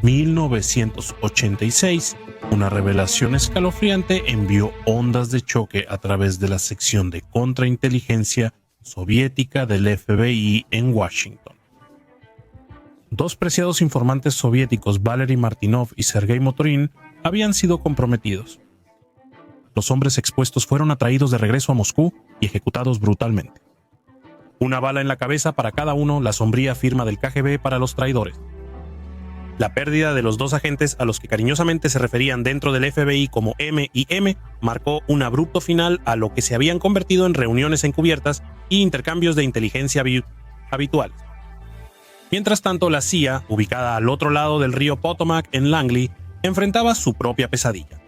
1986, una revelación escalofriante envió ondas de choque a través de la sección de contrainteligencia soviética del FBI en Washington. Dos preciados informantes soviéticos, Valery Martinov y Sergei Motorin, habían sido comprometidos. Los hombres expuestos fueron atraídos de regreso a Moscú y ejecutados brutalmente. Una bala en la cabeza para cada uno, la sombría firma del KGB para los traidores. La pérdida de los dos agentes a los que cariñosamente se referían dentro del FBI como M y M marcó un abrupto final a lo que se habían convertido en reuniones encubiertas y intercambios de inteligencia habituales. Mientras tanto, la CIA, ubicada al otro lado del río Potomac en Langley, enfrentaba su propia pesadilla.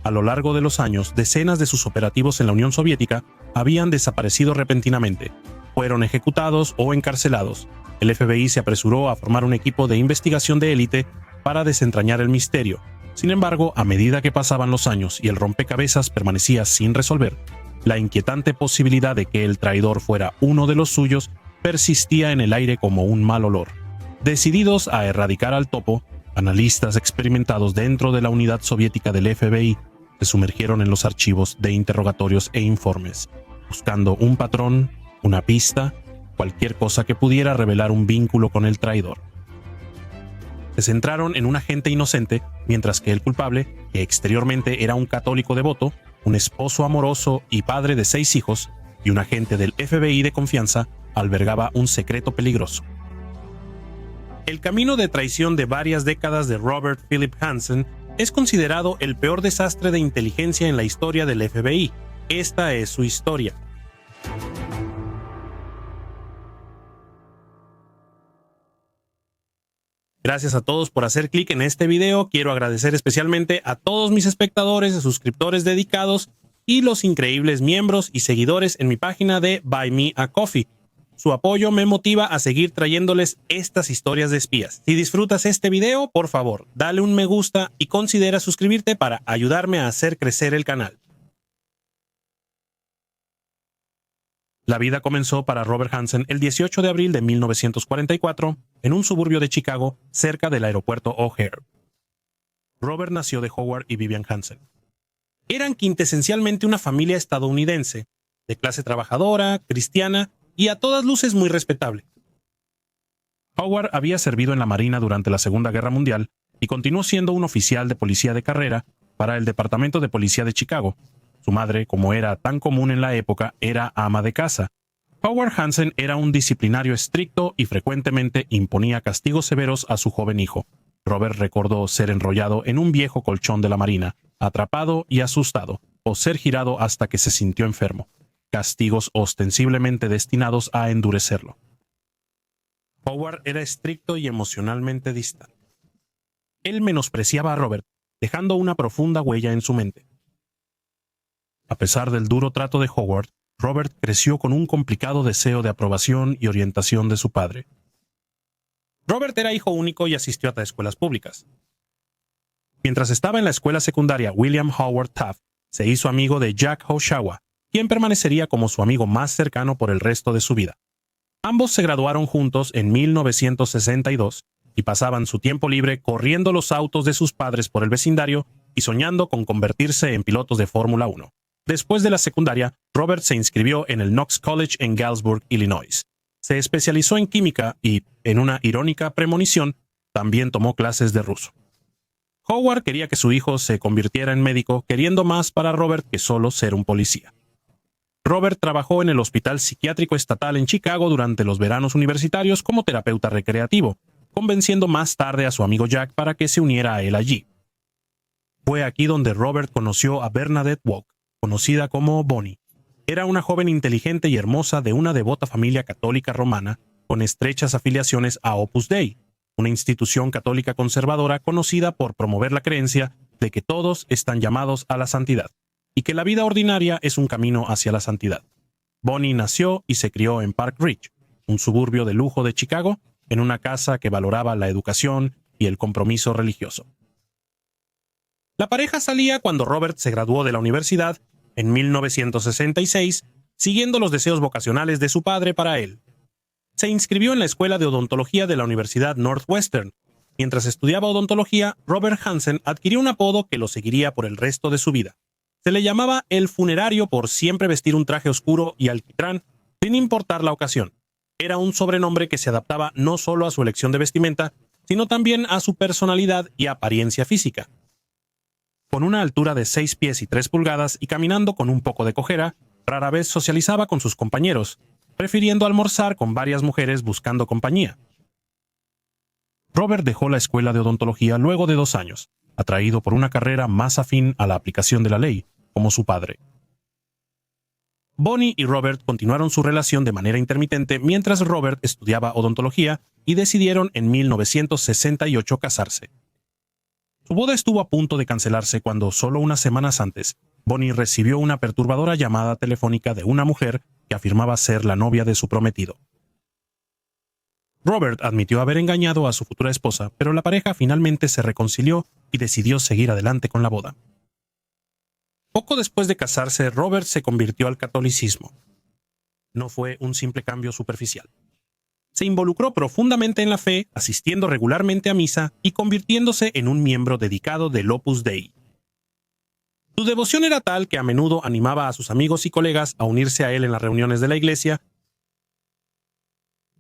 A lo largo de los años, decenas de sus operativos en la Unión Soviética habían desaparecido repentinamente, fueron ejecutados o encarcelados. El FBI se apresuró a formar un equipo de investigación de élite para desentrañar el misterio. Sin embargo, a medida que pasaban los años y el rompecabezas permanecía sin resolver, la inquietante posibilidad de que el traidor fuera uno de los suyos persistía en el aire como un mal olor. Decididos a erradicar al topo, analistas experimentados dentro de la unidad soviética del FBI se sumergieron en los archivos de interrogatorios e informes, buscando un patrón, una pista, cualquier cosa que pudiera revelar un vínculo con el traidor. Se centraron en un agente inocente, mientras que el culpable, que exteriormente era un católico devoto, un esposo amoroso y padre de 6 hijos, y un agente del FBI de confianza, albergaba un secreto peligroso. El camino de traición de varias décadas de Robert Philip Hansen es considerado el peor desastre de inteligencia en la historia del FBI. Esta es su historia. Gracias a todos por hacer clic en este video. Quiero agradecer especialmente a todos mis espectadores y suscriptores dedicados y los increíbles miembros y seguidores en mi página de Buy Me a Coffee. Su apoyo me motiva a seguir trayéndoles estas historias de espías. Si disfrutas este video, por favor, dale un me gusta y considera suscribirte para ayudarme a hacer crecer el canal. La vida comenzó para Robert Hansen el 18 de abril de 1944 en un suburbio de Chicago, cerca del aeropuerto O'Hare. Robert nació de Howard y Vivian Hansen. Eran quintesencialmente una familia estadounidense, de clase trabajadora, cristiana y a todas luces muy respetable. Howard había servido en la Marina durante la Segunda Guerra Mundial y continuó siendo un oficial de policía de carrera para el Departamento de Policía de Chicago. Su madre, como era tan común en la época, era ama de casa. Howard Hansen era un disciplinario estricto y frecuentemente imponía castigos severos a su joven hijo. Robert recordó ser enrollado en un viejo colchón de la Marina, atrapado y asustado, o ser girado hasta que se sintió enfermo. Castigos ostensiblemente destinados a endurecerlo. Howard era estricto y emocionalmente distante. Él menospreciaba a Robert, dejando una profunda huella en su mente. A pesar del duro trato de Howard, Robert creció con un complicado deseo de aprobación y orientación de su padre. Robert era hijo único y asistió a escuelas públicas. Mientras estaba en la escuela secundaria William Howard Taft, se hizo amigo de Jack Hoshawa, quien permanecería como su amigo más cercano por el resto de su vida. Ambos se graduaron juntos en 1962 y pasaban su tiempo libre corriendo los autos de sus padres por el vecindario y soñando con convertirse en pilotos de Fórmula 1. Después de la secundaria, Robert se inscribió en el Knox College en Galesburg, Illinois. Se especializó en química y, en una irónica premonición, también tomó clases de ruso. Howard quería que su hijo se convirtiera en médico, queriendo más para Robert que solo ser un policía. Robert trabajó en el Hospital Psiquiátrico Estatal en Chicago durante los veranos universitarios como terapeuta recreativo, convenciendo más tarde a su amigo Jack para que se uniera a él allí. Fue aquí donde Robert conoció a Bernadette Walk, conocida como Bonnie. Era una joven inteligente y hermosa de una devota familia católica romana, con estrechas afiliaciones a Opus Dei, una institución católica conservadora conocida por promover la creencia de que todos están llamados a la santidad, y que la vida ordinaria es un camino hacia la santidad. Bonnie nació y se crió en Park Ridge, un suburbio de lujo de Chicago, en una casa que valoraba la educación y el compromiso religioso. La pareja salía cuando Robert se graduó de la universidad en 1966, siguiendo los deseos vocacionales de su padre para él. Se inscribió en la Escuela de Odontología de la Universidad Northwestern, Mientras estudiaba odontología, Robert Hansen adquirió un apodo que lo seguiría por el resto de su vida. Se le llamaba el funerario por siempre vestir un traje oscuro y alquitrán, sin importar la ocasión. Era un sobrenombre que se adaptaba no solo a su elección de vestimenta, sino también a su personalidad y apariencia física. Con una altura de 6 pies y 3 pulgadas y caminando con un poco de cojera, rara vez socializaba con sus compañeros, prefiriendo almorzar con varias mujeres buscando compañía. Robert dejó la escuela de odontología luego de 2 años, atraído por una carrera más afín a la aplicación de la ley, como su padre. Bonnie y Robert continuaron su relación de manera intermitente mientras Robert estudiaba odontología y decidieron en 1968 casarse. Su boda estuvo a punto de cancelarse cuando, solo unas semanas antes, Bonnie recibió una perturbadora llamada telefónica de una mujer que afirmaba ser la novia de su prometido. Robert admitió haber engañado a su futura esposa, pero la pareja finalmente se reconcilió y decidió seguir adelante con la boda. Poco después de casarse, Robert se convirtió al catolicismo. No fue un simple cambio superficial. Se involucró profundamente en la fe, asistiendo regularmente a misa y convirtiéndose en un miembro dedicado del Opus Dei. Su devoción era tal que a menudo animaba a sus amigos y colegas a unirse a él en las reuniones de la iglesia.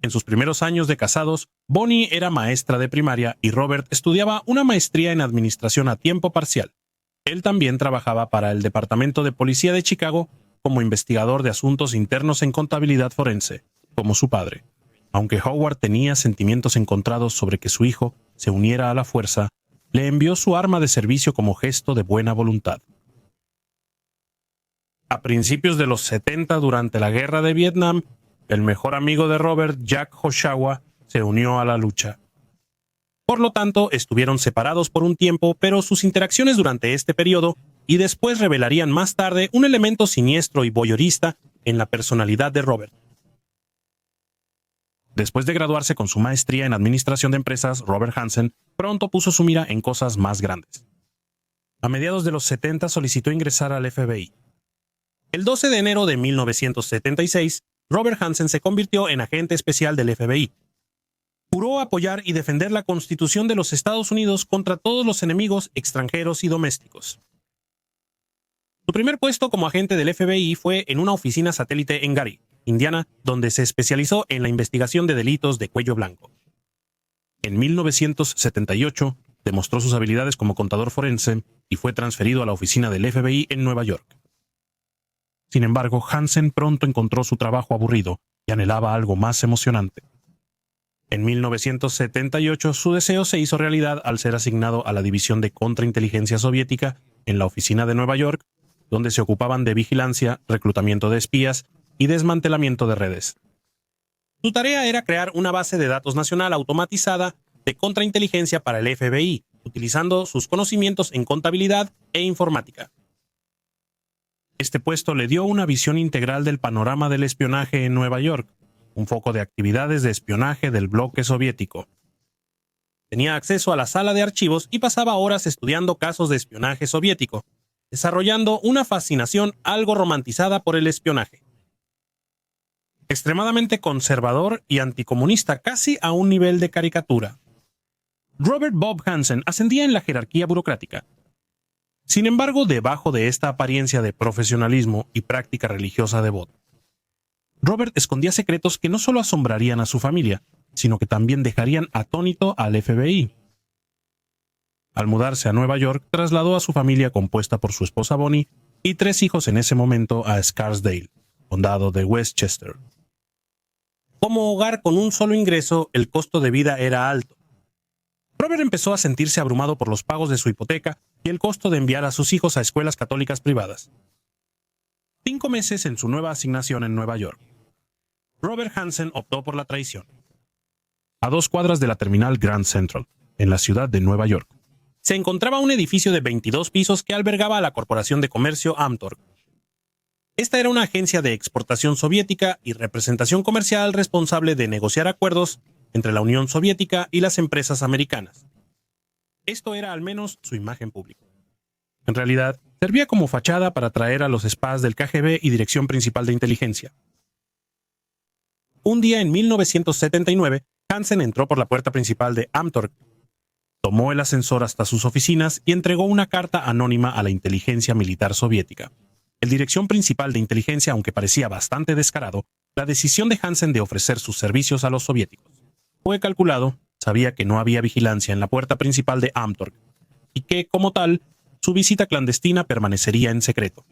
En sus primeros años de casados, Bonnie era maestra de primaria y Robert estudiaba una maestría en administración a tiempo parcial. Él también trabajaba para el Departamento de Policía de Chicago como investigador de asuntos internos en contabilidad forense, como su padre. Aunque Howard tenía sentimientos encontrados sobre que su hijo se uniera a la fuerza, le envió su arma de servicio como gesto de buena voluntad. A principios de los 70, durante la Guerra de Vietnam, el mejor amigo de Robert, Jack Oshawa, se unió a la lucha. Por lo tanto, estuvieron separados por un tiempo, pero sus interacciones durante este periodo y después revelarían más tarde un elemento siniestro y voyeurista en la personalidad de Robert. Después de graduarse con su maestría en administración de empresas, Robert Hansen pronto puso su mira en cosas más grandes. A mediados de los 70 solicitó ingresar al FBI. El 12 de enero de 1976, Robert Hansen se convirtió en agente especial del FBI. Juró apoyar y defender la Constitución de los Estados Unidos contra todos los enemigos extranjeros y domésticos. Su primer puesto como agente del FBI fue en una oficina satélite en Gary, Indiana, donde se especializó en la investigación de delitos de cuello blanco. En 1978, demostró sus habilidades como contador forense y fue transferido a la oficina del FBI en Nueva York. Sin embargo, Hansen pronto encontró su trabajo aburrido y anhelaba algo más emocionante. En 1978, su deseo se hizo realidad al ser asignado a la División de Contrainteligencia Soviética en la oficina de Nueva York, donde se ocupaban de vigilancia, reclutamiento de espías y desmantelamiento de redes. Su tarea era crear una base de datos nacional automatizada de contrainteligencia para el FBI, utilizando sus conocimientos en contabilidad e informática. Este puesto le dio una visión integral del panorama del espionaje en Nueva York, un foco de actividades de espionaje del bloque soviético. Tenía acceso a la sala de archivos y pasaba horas estudiando casos de espionaje soviético, desarrollando una fascinación algo romantizada por el espionaje. Extremadamente conservador y anticomunista, casi a un nivel de caricatura. Robert Bob Hansen ascendía en la jerarquía burocrática. Sin embargo, debajo de esta apariencia de profesionalismo y práctica religiosa devota, Robert escondía secretos que no solo asombrarían a su familia, sino que también dejarían atónito al FBI. Al mudarse a Nueva York, trasladó a su familia compuesta por su esposa Bonnie y 3 hijos en ese momento a Scarsdale, condado de Westchester. Como hogar con un solo ingreso, el costo de vida era alto. Robert empezó a sentirse abrumado por los pagos de su hipoteca y el costo de enviar a sus hijos a escuelas católicas privadas. 5 meses en su nueva asignación en Nueva York, Robert Hansen optó por la traición. A 2 cuadras de la terminal Grand Central, en la ciudad de Nueva York, se encontraba un edificio de 22 pisos que albergaba a la Corporación de Comercio Amtorg. Esta era una agencia de exportación soviética y representación comercial responsable de negociar acuerdos entre la Unión Soviética y las empresas americanas. Esto era al menos su imagen pública. En realidad, servía como fachada para atraer a los spas del KGB y Dirección Principal de Inteligencia. Un día en 1979, Hansen entró por la puerta principal de Amtorg. Tomó el ascensor hasta sus oficinas y entregó una carta anónima a la inteligencia militar soviética. El dirección principal de inteligencia, aunque parecía bastante descarado, la decisión de Hansen de ofrecer sus servicios a los soviéticos. Fue calculado, sabía que no había vigilancia en la puerta principal de Amtorg y que, como tal, su visita clandestina permanecería en secreto.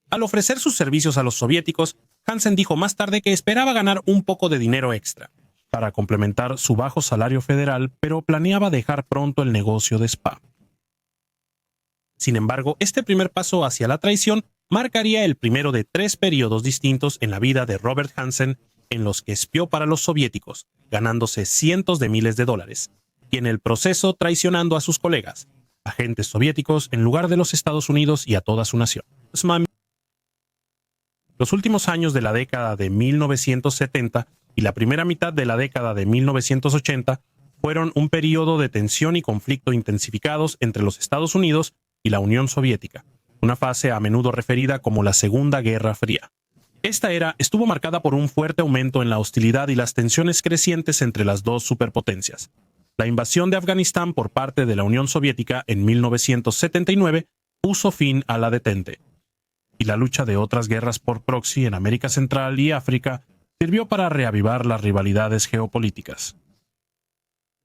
Al ofrecer sus servicios a los soviéticos, Hansen dijo más tarde que esperaba ganar un poco de dinero extra para complementar su bajo salario federal, pero planeaba dejar pronto el negocio de spa. Sin embargo, este primer paso hacia la traición marcaría el primero de 3 periodos distintos en la vida de Robert Hansen en los que espió para los soviéticos, ganándose cientos de miles de dólares, y en el proceso traicionando a sus colegas, agentes soviéticos en lugar de los Estados Unidos y a toda su nación. Los últimos años de la década de 1970 y la primera mitad de la década de 1980 fueron un periodo de tensión y conflicto intensificados entre los Estados Unidos y la Unión Soviética, una fase a menudo referida como la Segunda Guerra Fría. Esta era estuvo marcada por un fuerte aumento en la hostilidad y las tensiones crecientes entre las dos superpotencias. La invasión de Afganistán por parte de la Unión Soviética en 1979 puso fin a la detente, y la lucha de otras guerras por proxy en América Central y África sirvió para reavivar las rivalidades geopolíticas.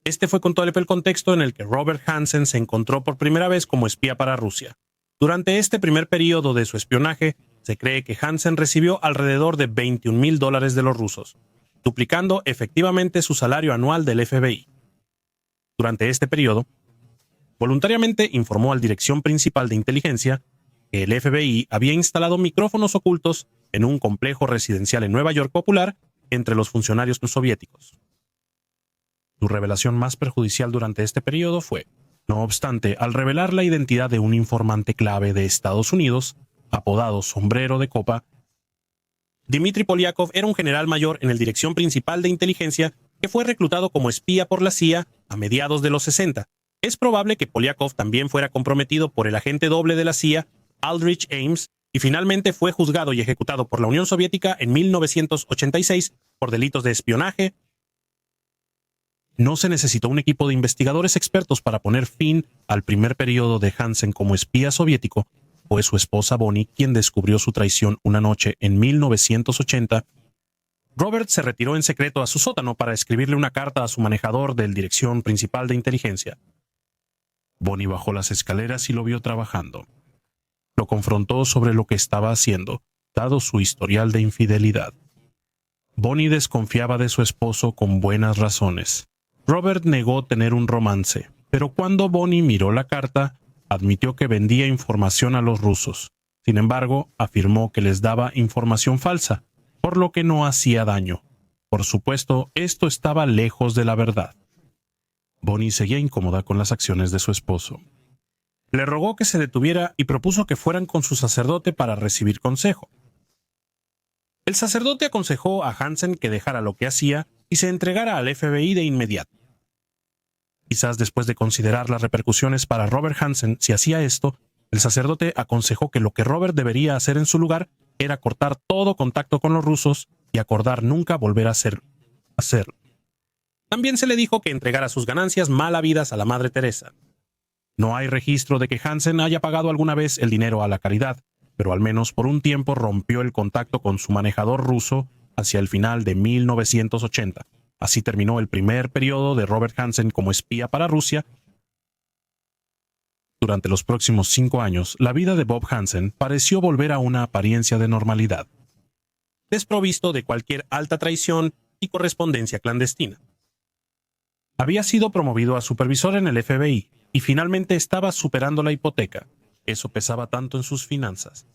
Este fue con todo el contexto en el que Robert Hansen se encontró por primera vez como espía para Rusia. Durante este primer periodo de su espionaje, se cree que Hansen recibió alrededor de $21,000 de los rusos, duplicando efectivamente su salario anual del FBI. Durante este periodo, voluntariamente informó a la Dirección Principal de Inteligencia que el FBI había instalado micrófonos ocultos en un complejo residencial en Nueva York popular entre los funcionarios soviéticos. Su revelación más perjudicial durante este periodo fue, no obstante, al revelar la identidad de un informante clave de Estados Unidos, apodado Sombrero de Copa. Dmitry Polyakov era un general mayor en la Dirección Principal de Inteligencia que fue reclutado como espía por la CIA a mediados de los 60. Es probable que Polyakov también fuera comprometido por el agente doble de la CIA, Aldrich Ames, y finalmente fue juzgado y ejecutado por la Unión Soviética en 1986 por delitos de espionaje. No se necesitó un equipo de investigadores expertos para poner fin al primer periodo de Hansen como espía soviético. Fue su esposa Bonnie quien descubrió su traición una noche en 1980. Robert se retiró en secreto a su sótano para escribirle una carta a su manejador de la Dirección Principal de Inteligencia. Bonnie bajó las escaleras y lo vio trabajando. Lo confrontó sobre lo que estaba haciendo, dado su historial de infidelidad. Bonnie desconfiaba de su esposo con buenas razones. Robert negó tener un romance, pero cuando Bonnie miró la carta, admitió que vendía información a los rusos. Sin embargo, afirmó que les daba información falsa, por lo que no hacía daño. Por supuesto, esto estaba lejos de la verdad. Bonnie seguía incómoda con las acciones de su esposo. Le rogó que se detuviera y propuso que fueran con su sacerdote para recibir consejo. El sacerdote aconsejó a Hansen que dejara lo que hacía y se entregara al FBI de inmediato. Quizás después de considerar las repercusiones para Robert Hansen si hacía esto, el sacerdote aconsejó que lo que Robert debería hacer en su lugar era cortar todo contacto con los rusos y acordar nunca volver a hacerlo. También se le dijo que entregara sus ganancias mal habidas a la Madre Teresa. No hay registro de que Hansen haya pagado alguna vez el dinero a la caridad, pero al menos por un tiempo rompió el contacto con su manejador ruso hacia el final de 1980. Así terminó el primer periodo de Robert Hansen como espía para Rusia. Durante los próximos 5 años, la vida de Bob Hansen pareció volver a una apariencia de normalidad, desprovisto de cualquier alta traición y correspondencia clandestina. Había sido promovido a supervisor en el FBI y finalmente estaba superando la hipoteca. Eso pesaba tanto en sus finanzas.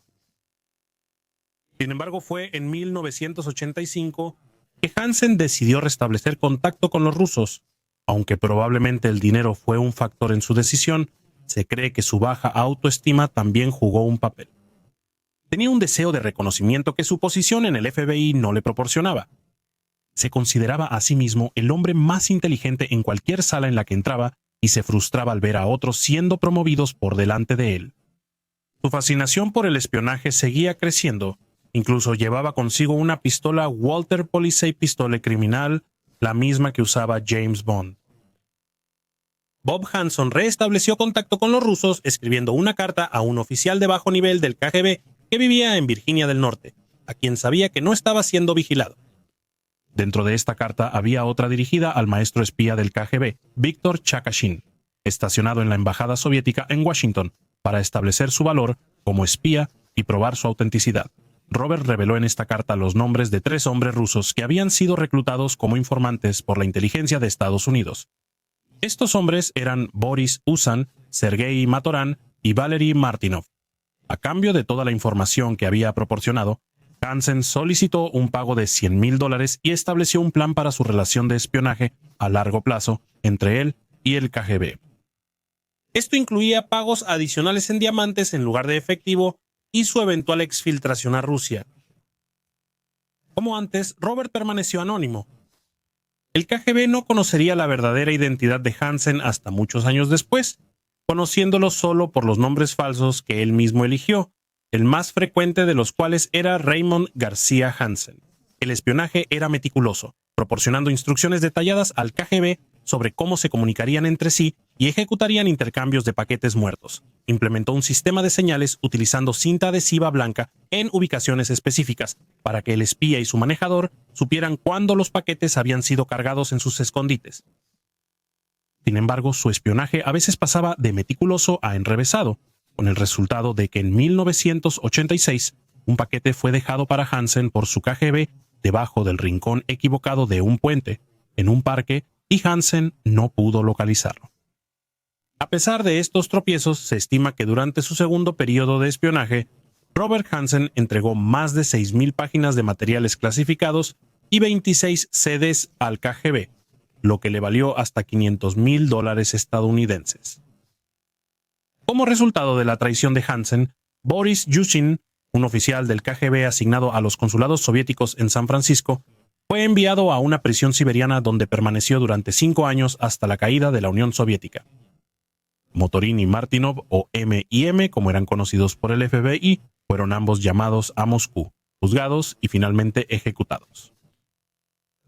Sin embargo, fue en 1985 que Hansen decidió restablecer contacto con los rusos. Aunque probablemente el dinero fue un factor en su decisión, se cree que su baja autoestima también jugó un papel. Tenía un deseo de reconocimiento que su posición en el FBI no le proporcionaba. Se consideraba a sí mismo el hombre más inteligente en cualquier sala en la que entraba y se frustraba al ver a otros siendo promovidos por delante de él. Su fascinación por el espionaje seguía creciendo. Incluso llevaba consigo una pistola Walter Police Pistole criminal, la misma que usaba James Bond. Bob Hanson restableció contacto con los rusos escribiendo una carta a un oficial de bajo nivel del KGB que vivía en Virginia del Norte, a quien sabía que no estaba siendo vigilado. Dentro de esta carta había otra dirigida al maestro espía del KGB, Víctor Chakashin, estacionado en la embajada soviética en Washington, para establecer su valor como espía y probar su autenticidad. Robert reveló en esta carta los nombres de 3 hombres rusos que habían sido reclutados como informantes por la inteligencia de Estados Unidos. Estos hombres eran Boris Uzan, Sergei Matoran y Valery Martinov. A cambio de toda la información que había proporcionado, Hansen solicitó un pago de $100,000 y estableció un plan para su relación de espionaje a largo plazo entre él y el KGB. Esto incluía pagos adicionales en diamantes en lugar de efectivo y su eventual exfiltración a Rusia. Como antes, Robert permaneció anónimo. El KGB no conocería la verdadera identidad de Hansen hasta muchos años después, conociéndolo solo por los nombres falsos que él mismo eligió, el más frecuente de los cuales era Raymond García Hansen. El espionaje era meticuloso, proporcionando instrucciones detalladas al KGB sobre cómo se comunicarían entre sí y ejecutarían intercambios de paquetes muertos. Implementó un sistema de señales utilizando cinta adhesiva blanca en ubicaciones específicas para que el espía y su manejador supieran cuándo los paquetes habían sido cargados en sus escondites. Sin embargo, su espionaje a veces pasaba de meticuloso a enrevesado, con el resultado de que en 1986 un paquete fue dejado para Hansen por su KGB debajo del rincón equivocado de un puente, en un parque, y Hansen no pudo localizarlo. A pesar de estos tropiezos, se estima que durante su segundo periodo de espionaje, Robert Hansen entregó más de 6,000 páginas de materiales clasificados y 26 CDs al KGB, lo que le valió hasta $500,000 estadounidenses. Como resultado de la traición de Hansen, Boris Yushin, un oficial del KGB asignado a los consulados soviéticos en San Francisco, fue enviado a una prisión siberiana donde permaneció durante 5 años hasta la caída de la Unión Soviética. Motorin y Martinov, o M y M, como eran conocidos por el FBI, fueron ambos llamados a Moscú, juzgados y finalmente ejecutados.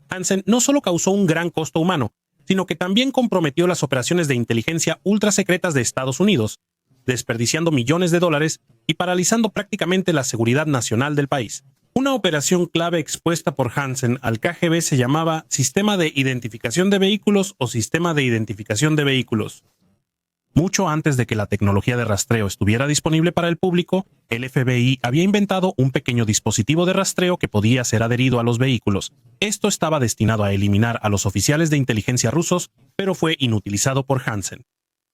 Hansen no solo causó un gran costo humano, sino que también comprometió las operaciones de inteligencia ultrasecretas de Estados Unidos, desperdiciando millones de dólares y paralizando prácticamente la seguridad nacional del país. Una operación clave expuesta por Hansen al KGB se llamaba Sistema de Identificación de Vehículos o Sistema de Identificación de Vehículos. Mucho antes de que la tecnología de rastreo estuviera disponible para el público, el FBI había inventado un pequeño dispositivo de rastreo que podía ser adherido a los vehículos. Esto estaba destinado a eliminar a los oficiales de inteligencia rusos, pero fue inutilizado por Hansen.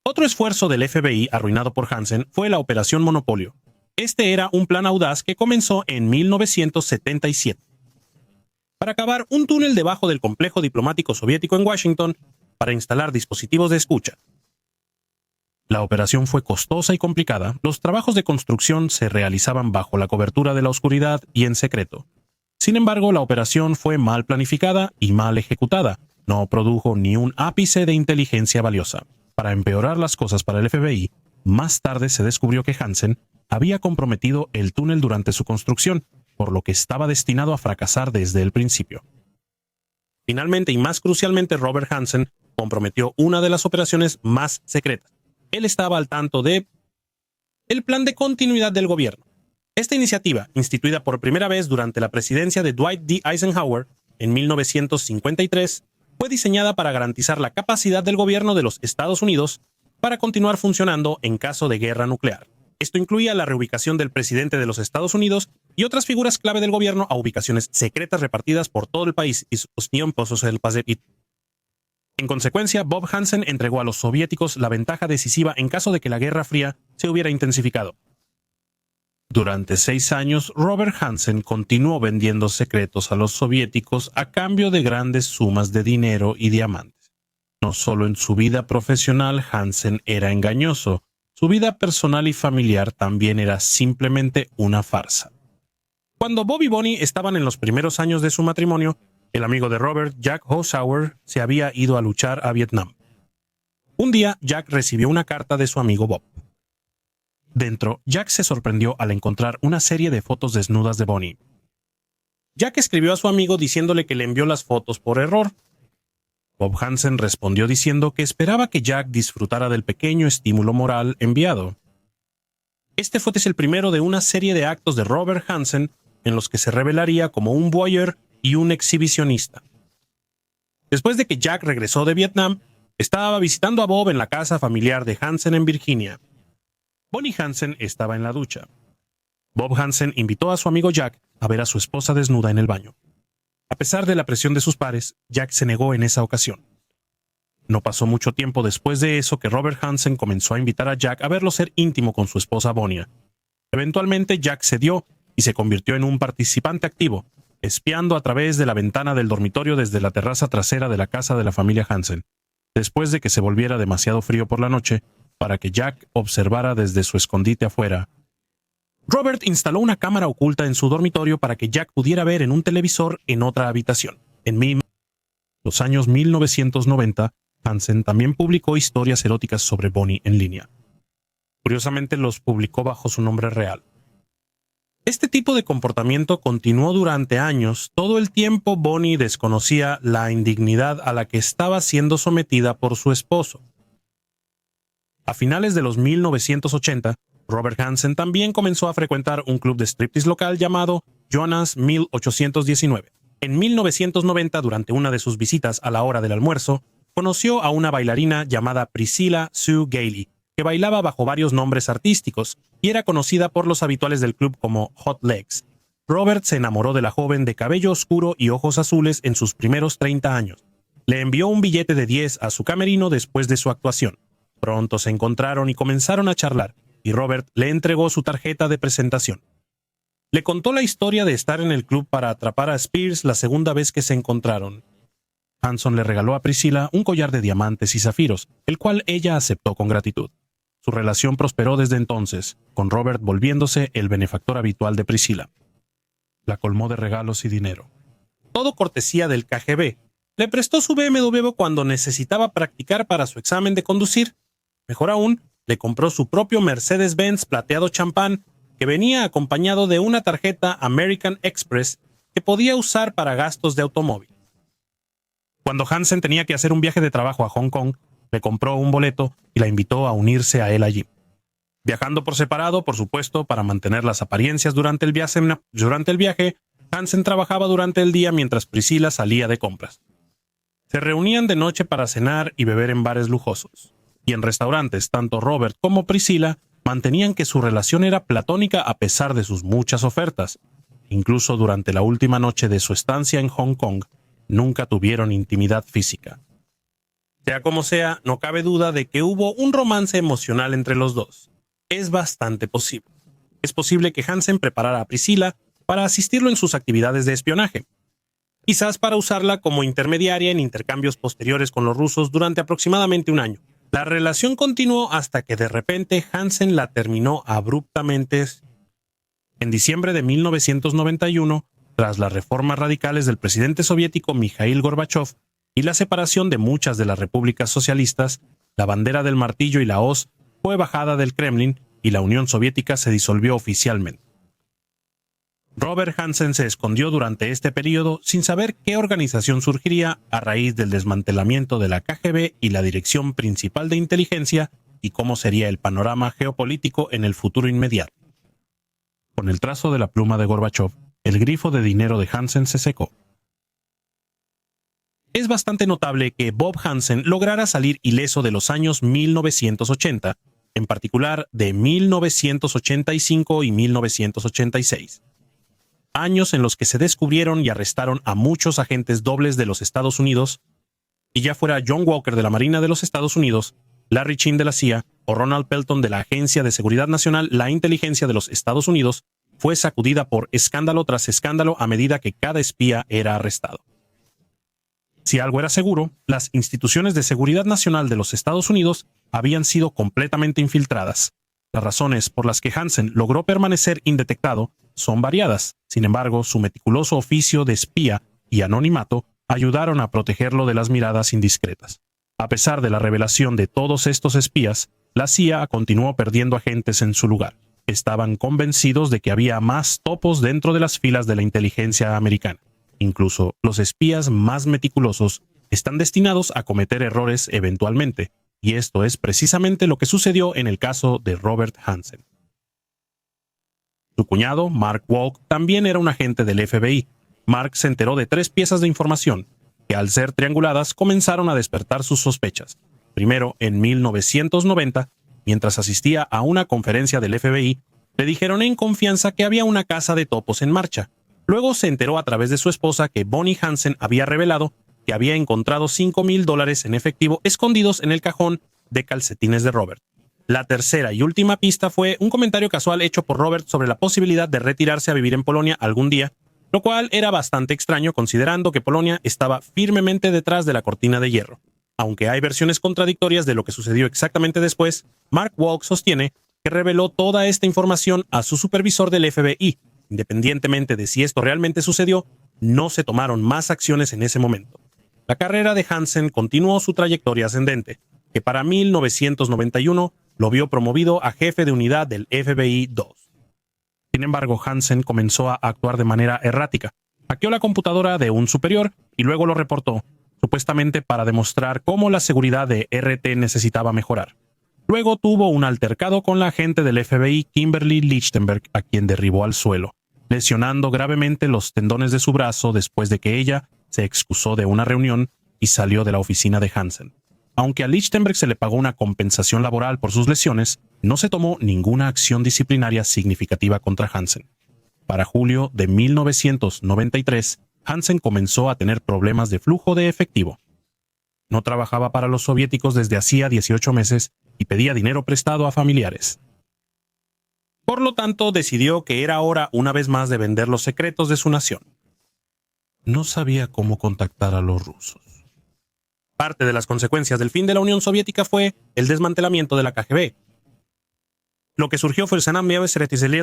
Otro esfuerzo del FBI arruinado por Hansen fue la Operación Monopolio. Este era un plan audaz que comenzó en 1977. Para cavar un túnel debajo del complejo diplomático soviético en Washington para instalar dispositivos de escucha. La operación fue costosa y complicada. Los trabajos de construcción se realizaban bajo la cobertura de la oscuridad y en secreto. Sin embargo, la operación fue mal planificada y mal ejecutada. No produjo ni un ápice de inteligencia valiosa. Para empeorar las cosas para el FBI, más tarde se descubrió que Hansen había comprometido el túnel durante su construcción, por lo que estaba destinado a fracasar desde el principio. Finalmente, y más crucialmente, Robert Hansen comprometió una de las operaciones más secretas. Él estaba al tanto de el plan de continuidad del gobierno. Esta iniciativa, instituida por primera vez durante la presidencia de Dwight D. Eisenhower en 1953, fue diseñada para garantizar la capacidad del gobierno de los Estados Unidos para continuar funcionando en caso de guerra nuclear. Esto incluía la reubicación del presidente de los Estados Unidos y otras figuras clave del gobierno a ubicaciones secretas repartidas por todo el país y sus pozos del Pacífico. En consecuencia, Bob Hansen entregó a los soviéticos la ventaja decisiva en caso de que la Guerra Fría se hubiera intensificado. Durante 6 años, Robert Hansen continuó vendiendo secretos a los soviéticos a cambio de grandes sumas de dinero y diamantes. No solo en su vida profesional Hansen era engañoso, su vida personal y familiar también era simplemente una farsa. Cuando Bob y Bonnie estaban en los primeros años de su matrimonio, el amigo de Robert, Jack Hossauer, se había ido a luchar a Vietnam. Un día, Jack recibió una carta de su amigo Bob. Dentro, Jack se sorprendió al encontrar una serie de fotos desnudas de Bonnie. Jack escribió a su amigo diciéndole que le envió las fotos por error. Bob Hansen respondió diciendo que esperaba que Jack disfrutara del pequeño estímulo moral enviado. Este fue el primero de una serie de actos de Robert Hansen en los que se revelaría como un voyeur y un exhibicionista. Después de que Jack regresó de Vietnam, estaba visitando a Bob en la casa familiar de Hansen en Virginia. Bonnie Hansen estaba en la ducha. Bob Hansen invitó a su amigo Jack a ver a su esposa desnuda en el baño. A pesar de la presión de sus pares, Jack se negó en esa ocasión. No pasó mucho tiempo después de eso que Robert Hansen comenzó a invitar a Jack a verlo ser íntimo con su esposa Bonnie. Eventualmente Jack cedió y se convirtió en un participante activo, espiando a través de la ventana del dormitorio desde la terraza trasera de la casa de la familia Hansen, después de que se volviera demasiado frío por la noche para que Jack observara desde su escondite afuera. Robert instaló una cámara oculta en su dormitorio para que Jack pudiera ver en un televisor en otra habitación. En los años 1990, Hansen también publicó historias eróticas sobre Bonnie en línea. Curiosamente, los publicó bajo su nombre real. Este tipo de comportamiento continuó durante años. Todo el tiempo Bonnie desconocía la indignidad a la que estaba siendo sometida por su esposo. A finales de los 1980, Robert Hansen también comenzó a frecuentar un club de striptease local llamado Joanna's 1819. En 1990, durante una de sus visitas a la hora del almuerzo, conoció a una bailarina llamada Priscilla Sue Gailey, que bailaba bajo varios nombres artísticos y era conocida por los habituales del club como Hot Legs. Robert se enamoró de la joven de cabello oscuro y ojos azules en sus primeros 30 años. Le envió un billete de 10 a su camerino después de su actuación. Pronto se encontraron y comenzaron a charlar, y Robert le entregó su tarjeta de presentación. Le contó la historia de estar en el club para atrapar a Spears la segunda vez que se encontraron. Hansen le regaló a Priscilla un collar de diamantes y zafiros, el cual ella aceptó con gratitud. Su relación prosperó desde entonces, con Robert volviéndose el benefactor habitual de Priscilla. La colmó de regalos y dinero. Todo cortesía del KGB. Le prestó su BMW cuando necesitaba practicar para su examen de conducir. Mejor aún, le compró su propio Mercedes-Benz plateado champán, que venía acompañado de una tarjeta American Express que podía usar para gastos de automóvil. Cuando Hansen tenía que hacer un viaje de trabajo a Hong Kong, le compró un boleto y la invitó a unirse a él allí. Viajando por separado, por supuesto, para mantener las apariencias durante el viaje, Hansen trabajaba durante el día mientras Priscilla salía de compras. Se reunían de noche para cenar y beber en bares lujosos. Y en restaurantes, tanto Robert como Priscilla mantenían que su relación era platónica a pesar de sus muchas ofertas. Incluso durante la última noche de su estancia en Hong Kong, nunca tuvieron intimidad física. Sea como sea, no cabe duda de que hubo un romance emocional entre los dos. Es bastante posible. Es posible que Hansen preparara a Priscilla para asistirlo en sus actividades de espionaje, quizás para usarla como intermediaria en intercambios posteriores con los rusos durante aproximadamente un año. La relación continuó hasta que de repente Hansen la terminó abruptamente. En diciembre de 1991, tras las reformas radicales del presidente soviético Mikhail Gorbachev y la separación de muchas de las repúblicas socialistas, la bandera del martillo y la hoz fue bajada del Kremlin y la Unión Soviética se disolvió oficialmente. Robert Hansen se escondió durante este periodo sin saber qué organización surgiría a raíz del desmantelamiento de la KGB y la Dirección Principal de Inteligencia y cómo sería el panorama geopolítico en el futuro inmediato. Con el trazo de la pluma de Gorbachev, el grifo de dinero de Hansen se secó. Es bastante notable que Bob Hansen lograra salir ileso de los años 1980, en particular de 1985 y 1986. Años en los que se descubrieron y arrestaron a muchos agentes dobles de los Estados Unidos, y ya fuera John Walker de la Marina de los Estados Unidos, Larry Chin de la CIA o Ronald Pelton de la Agencia de Seguridad Nacional, la inteligencia de los Estados Unidos fue sacudida por escándalo tras escándalo a medida que cada espía era arrestado. Si algo era seguro, las instituciones de seguridad nacional de los Estados Unidos habían sido completamente infiltradas. Las razones por las que Hansen logró permanecer indetectado son variadas. Sin embargo, su meticuloso oficio de espía y anonimato ayudaron a protegerlo de las miradas indiscretas. A pesar de la revelación de todos estos espías, la CIA continuó perdiendo agentes en su lugar. Estaban convencidos de que había más topos dentro de las filas de la inteligencia americana. Incluso los espías más meticulosos están destinados a cometer errores eventualmente, y esto es precisamente lo que sucedió en el caso de Robert Hansen. Su cuñado, Mark Walk, también era un agente del FBI. Mark se enteró de 3 piezas de información que, al ser trianguladas, comenzaron a despertar sus sospechas. Primero, en 1990, mientras asistía a una conferencia del FBI, le dijeron en confianza que había una caza de topos en marcha. Luego se enteró a través de su esposa que Bonnie Hansen había revelado que había encontrado $5,000 en efectivo escondidos en el cajón de calcetines de Robert. La tercera y última pista fue un comentario casual hecho por Robert sobre la posibilidad de retirarse a vivir en Polonia algún día, lo cual era bastante extraño considerando que Polonia estaba firmemente detrás de la cortina de hierro. Aunque hay versiones contradictorias de lo que sucedió exactamente después, Mark Walk sostiene que reveló toda esta información a su supervisor del FBI. Independientemente de si esto realmente sucedió, no se tomaron más acciones en ese momento. La carrera de Hansen continuó su trayectoria ascendente, que para 1991 lo vio promovido a jefe de unidad del FBI 2. Sin embargo, Hansen comenzó a actuar de manera errática. Hackeó la computadora de un superior y luego lo reportó, supuestamente para demostrar cómo la seguridad de RT necesitaba mejorar. Luego tuvo un altercado con la agente del FBI Kimberly Lichtenberg, a quien derribó al suelo, lesionando gravemente los tendones de su brazo después de que ella se excusó de una reunión y salió de la oficina de Hansen. Aunque a Lichtenberg se le pagó una compensación laboral por sus lesiones, no se tomó ninguna acción disciplinaria significativa contra Hansen. Para julio de 1993, Hansen comenzó a tener problemas de flujo de efectivo. No trabajaba para los soviéticos desde hacía 18 meses y pedía dinero prestado a familiares. Por lo tanto, decidió que era hora una vez más de vender los secretos de su nación. No sabía cómo contactar a los rusos. Parte de las consecuencias del fin de la Unión Soviética fue el desmantelamiento de la KGB. Lo que surgió fue el el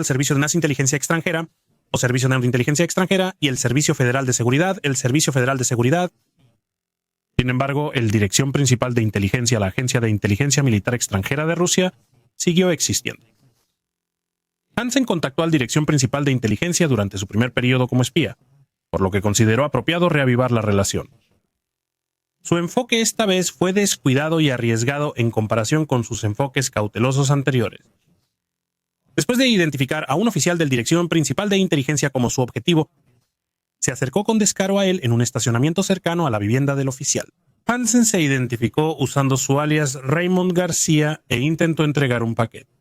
Servicio de Inteligencia Extranjera, o Servicio de Inteligencia Extranjera, y el Servicio Federal de Seguridad, el Servicio Federal de Seguridad. Sin embargo, el Dirección Principal de Inteligencia, la Agencia de Inteligencia Militar Extranjera de Rusia, siguió existiendo. Hansen contactó al Dirección Principal de Inteligencia durante su primer periodo como espía, por lo que consideró apropiado reavivar la relación. Su enfoque esta vez fue descuidado y arriesgado en comparación con sus enfoques cautelosos anteriores. Después de identificar a un oficial del Dirección Principal de Inteligencia como su objetivo, se acercó con descaro a él en un estacionamiento cercano a la vivienda del oficial. Hansen se identificó usando su alias Raymond García e intentó entregar un paquete.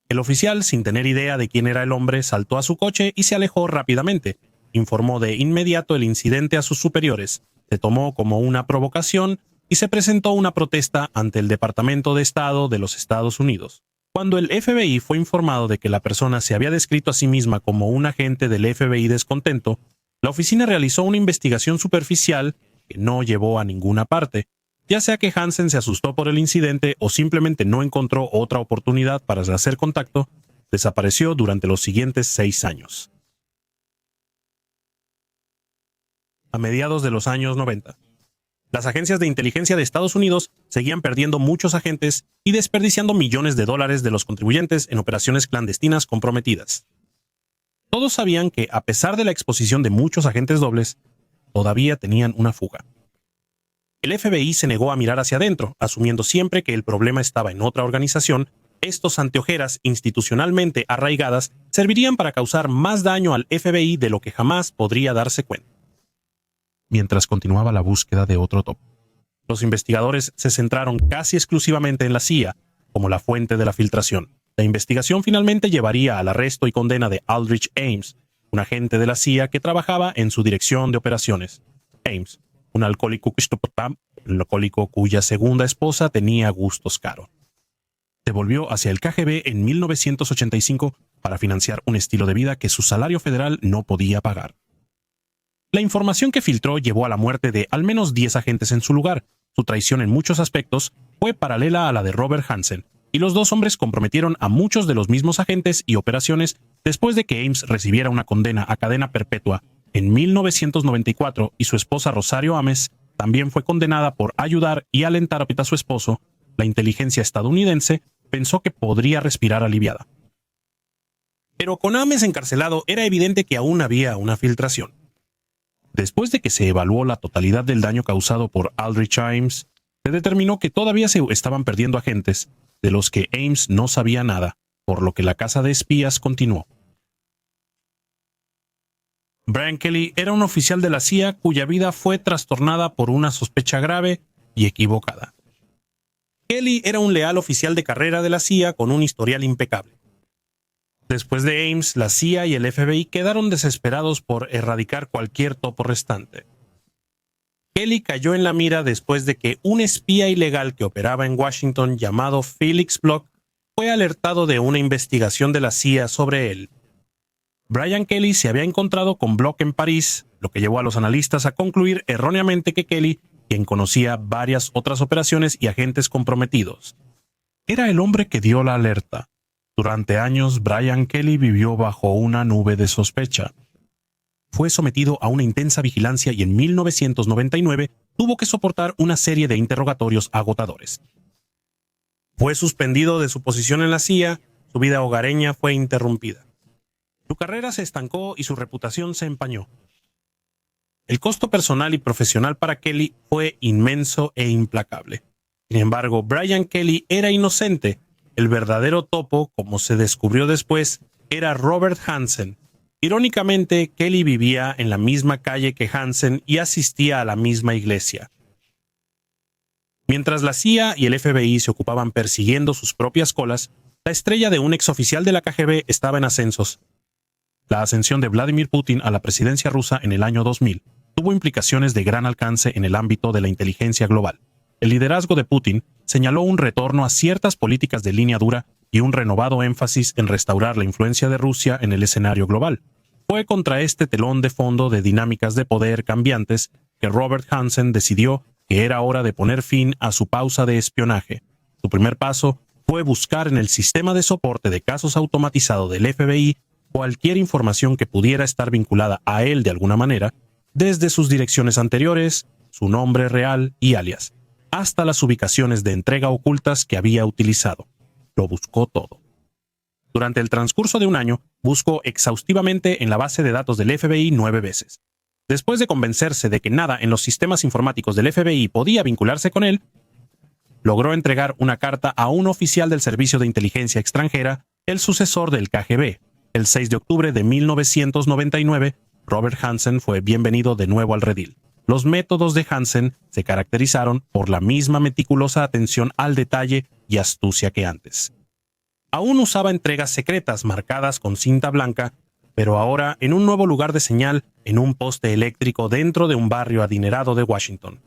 El oficial, sin tener idea de quién era el hombre, saltó a su coche y se alejó rápidamente. Informó de inmediato el incidente a sus superiores, se tomó como una provocación y se presentó una protesta ante el Departamento de Estado de los Estados Unidos. Cuando el FBI fue informado de que la persona se había descrito a sí misma como un agente del FBI descontento, la oficina realizó una investigación superficial que no llevó a ninguna parte, ya sea que Hansen se asustó por el incidente o simplemente no encontró otra oportunidad para hacer contacto. Desapareció durante los siguientes 6 años. A mediados de los años 90, las agencias de inteligencia de Estados Unidos seguían perdiendo muchos agentes y desperdiciando millones de dólares de los contribuyentes en operaciones clandestinas comprometidas. Todos sabían que, a pesar de la exposición de muchos agentes dobles, todavía tenían una fuga. El FBI se negó a mirar hacia adentro, asumiendo siempre que el problema estaba en otra organización. Estos anteojeras institucionalmente arraigadas servirían para causar más daño al FBI de lo que jamás podría darse cuenta. Mientras continuaba la búsqueda de otro topo, los investigadores se centraron casi exclusivamente en la CIA como la fuente de la filtración. La investigación finalmente llevaría al arresto y condena de Aldrich Ames, un agente de la CIA que trabajaba en su dirección de operaciones. Ames, un alcohólico cuya segunda esposa tenía gustos caros, se volvió hacia el KGB en 1985 para financiar un estilo de vida que su salario federal no podía pagar. La información que filtró llevó a la muerte de al menos 10 agentes en su lugar. Su traición en muchos aspectos fue paralela a la de Robert Hansen, y los dos hombres comprometieron a muchos de los mismos agentes y operaciones después de que Ames recibiera una condena a cadena perpetua en 1994 y su esposa Rosario Ames también fue condenada por ayudar y alentar a su esposo. La inteligencia estadounidense pensó que podría respirar aliviada. Pero con Ames encarcelado era evidente que aún había una filtración. Después de que se evaluó la totalidad del daño causado por Aldrich Ames, se determinó que todavía se estaban perdiendo agentes de los que Ames no sabía nada, por lo que la caza de espías continuó. Brian Kelly era un oficial de la CIA cuya vida fue trastornada por una sospecha grave y equivocada. Kelly era un leal oficial de carrera de la CIA con un historial impecable. Después de Ames, la CIA y el FBI quedaron desesperados por erradicar cualquier topo restante. Kelly cayó en la mira después de que un espía ilegal que operaba en Washington llamado Felix Bloch fue alertado de una investigación de la CIA sobre él. Brian Kelly se había encontrado con Bloch en París, lo que llevó a los analistas a concluir erróneamente que Kelly, quien conocía varias otras operaciones y agentes comprometidos, era el hombre que dio la alerta. Durante años, Brian Kelly vivió bajo una nube de sospecha. Fue sometido a una intensa vigilancia y en 1999 tuvo que soportar una serie de interrogatorios agotadores. Fue suspendido de su posición en la CIA, su vida hogareña fue interrumpida. Su carrera se estancó y su reputación se empañó. El costo personal y profesional para Kelly fue inmenso e implacable. Sin embargo, Brian Kelly era inocente. El verdadero topo, como se descubrió después, era Robert Hansen. Irónicamente, Kelly vivía en la misma calle que Hansen y asistía a la misma iglesia. Mientras la CIA y el FBI se ocupaban persiguiendo sus propias colas, la estrella de un exoficial de la KGB estaba en ascensos. La ascensión de Vladimir Putin a la presidencia rusa en el año 2000 tuvo implicaciones de gran alcance en el ámbito de la inteligencia global. El liderazgo de Putin señaló un retorno a ciertas políticas de línea dura y un renovado énfasis en restaurar la influencia de Rusia en el escenario global. Fue contra este telón de fondo de dinámicas de poder cambiantes que Robert Hansen decidió que era hora de poner fin a su pausa de espionaje. Su primer paso fue buscar en el sistema de soporte de casos automatizado del FBI cualquier información que pudiera estar vinculada a él de alguna manera, desde sus direcciones anteriores, su nombre real y alias, hasta las ubicaciones de entrega ocultas que había utilizado. Lo buscó todo. Durante el transcurso de un año, buscó exhaustivamente en la base de datos del FBI 9 veces. Después de convencerse de que nada en los sistemas informáticos del FBI podía vincularse con él, logró entregar una carta a un oficial del Servicio de Inteligencia Extranjera, el sucesor del KGB. El 6 de octubre de 1999, Robert Hansen fue bienvenido de nuevo al redil. Los métodos de Hansen se caracterizaron por la misma meticulosa atención al detalle y astucia que antes. Aún usaba entregas secretas marcadas con cinta blanca, pero ahora en un nuevo lugar de señal en un poste eléctrico dentro de un barrio adinerado de Washington.